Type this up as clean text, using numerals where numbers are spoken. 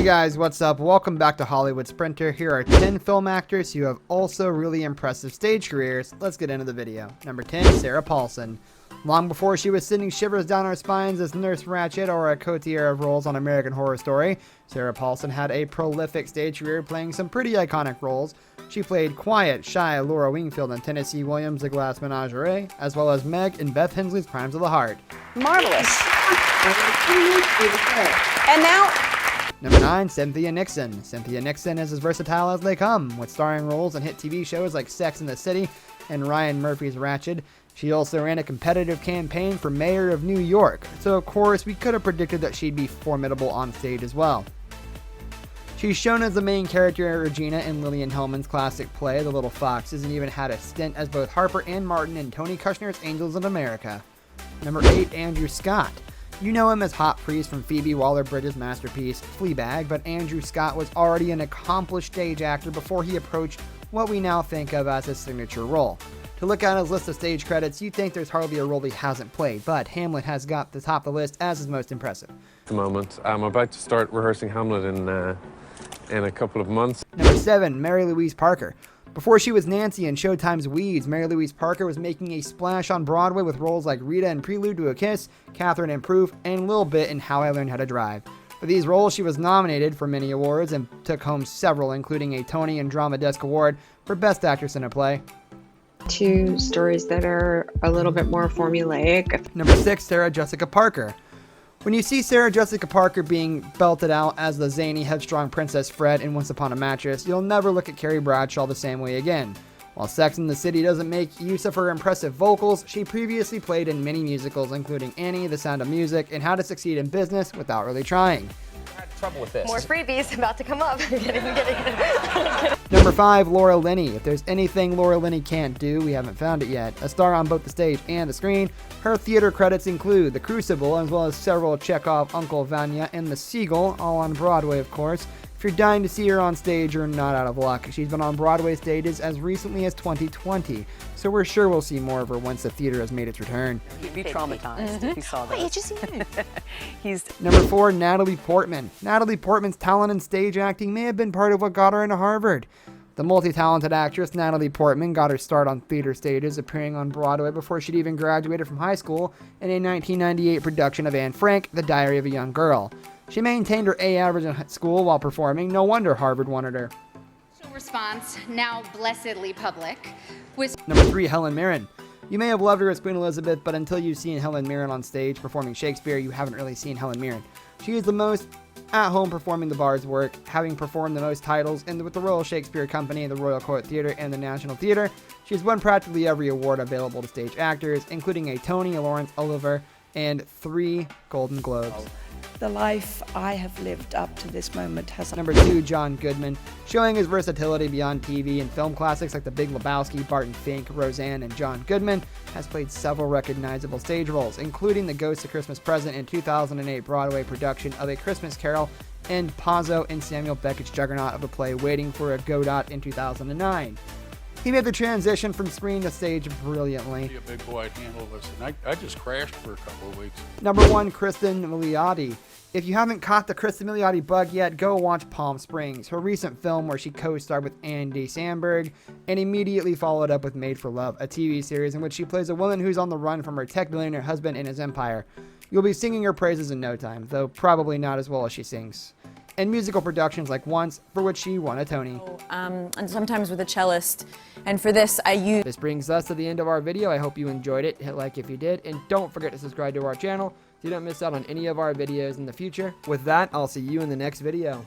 guys, what's up? Welcome back to Hollywood Sprinter. Here are 10 film actors who have also really impressive stage careers. Let's get into the video. Number 10, Sarah Paulson. Long before she was sending shivers down our spines as Nurse Ratched or a coterie of roles on American Horror Story, Sarah Paulson had a prolific stage career playing some pretty iconic roles. She played quiet, shy Laura Wingfield in Tennessee Williams' The Glass Menagerie, as well as Meg in Beth Hensley's Crimes of the Heart. Marvelous. And now... Number 9, Cynthia Nixon. Cynthia Nixon is as versatile as they come, with starring roles in hit TV shows like Sex and the City and Ryan Murphy's Ratched. She also ran a competitive campaign for mayor of New York, so of course we could have predicted that she'd be formidable on stage as well. She's shown as the main character Regina in Lillian Hellman's classic play The Little Foxes, and even had a stint as both Harper and Martin in Tony Kushner's Angels of America. Number 8, Andrew Scott. You know him as Hot Priest from Phoebe Waller-Bridge's masterpiece, Fleabag, but Andrew Scott was already an accomplished stage actor before he approached what we now think of as his signature role. To look at his list of stage credits, you'd think there's hardly a role he hasn't played, but Hamlet has got the top of the list as his most impressive. At the moment, I'm about to start rehearsing Hamlet in a couple of months. Number 7, Mary Louise Parker. Before she was Nancy in Showtime's Weeds, Mary Louise Parker was making a splash on Broadway with roles like Rita in Prelude to a Kiss, Catherine in Proof, and Lil Bit in How I Learned How to Drive. For these roles, she was nominated for many awards and took home several, including a Tony and Drama Desk Award for Best Actress in a Play. Two stories that are a little bit more formulaic. Number 6, Sarah Jessica Parker. When you see Sarah Jessica Parker being belted out as the zany, headstrong Princess Fred in Once Upon a Mattress, you'll never look at Carrie Bradshaw the same way again. While Sex and the City doesn't make use of her impressive vocals, she previously played in many musicals including Annie, The Sound of Music, and How to Succeed in Business Without Really Trying. I had trouble with this. More freebies about to come up. Kidding. Number 5, Laura Linney. If there's anything Laura Linney can't do, we haven't found it yet. A star on both the stage and the screen, her theater credits include The Crucible, as well as several Chekhov, Uncle Vanya, and The Seagull, all on Broadway, of course. If you're dying to see her on stage, you're not out of luck. She's been on Broadway stages as recently as 2020, so we're sure we'll see more of her once the theater has made its return. You'd be traumatized if you saw that. Wait, just He's Number 4, Natalie Portman. Natalie Portman's talent in stage acting may have been part of what got her into Harvard. The multi-talented actress Natalie Portman got her start on theater stages, appearing on Broadway before she'd even graduated from high school in a 1998 production of Anne Frank, The Diary of a Young Girl. She maintained her A average in school while performing. No wonder Harvard wanted her. Response, now blessedly public, was Number 3, Helen Mirren. You may have loved her as Queen Elizabeth, but until you've seen Helen Mirren on stage performing Shakespeare, you haven't really seen Helen Mirren. She is the most at home performing the Bard's work, having performed the most titles with the Royal Shakespeare Company, the Royal Court Theatre, and the National Theatre. She's won practically every award available to stage actors, including a Tony, a Laurence Olivier, and 3 Golden Globes. The life I have lived up to this moment has... Number 2, John Goodman. Showing his versatility beyond TV and film classics like The Big Lebowski, Barton Fink, Roseanne, and John Goodman, has played several recognizable stage roles, including the Ghost of Christmas Present in 2008 Broadway production of A Christmas Carol, and Pazzo in Samuel Beckett's juggernaut of the play Waiting for a Godot in 2009. He made the transition from screen to stage brilliantly. Be a big boy to handle this, and I just crashed for a couple of weeks. Number 1, Kristen Milioti. If you haven't caught the Kristen Milioti bug yet, go watch Palm Springs, her recent film where she co-starred with Andy Samberg, and immediately followed up with Made for Love, a TV series in which she plays a woman who's on the run from her tech billionaire husband and his empire. You'll be singing her praises in no time, though probably not as well as she sings. And musical productions like Once, for which she won a Tony. And sometimes with a cellist. And for this, I use... This brings us to the end of our video. I hope you enjoyed it. Hit like if you did, and don't forget to subscribe to our channel so you don't miss out on any of our videos in the future. With that, I'll see you in the next video.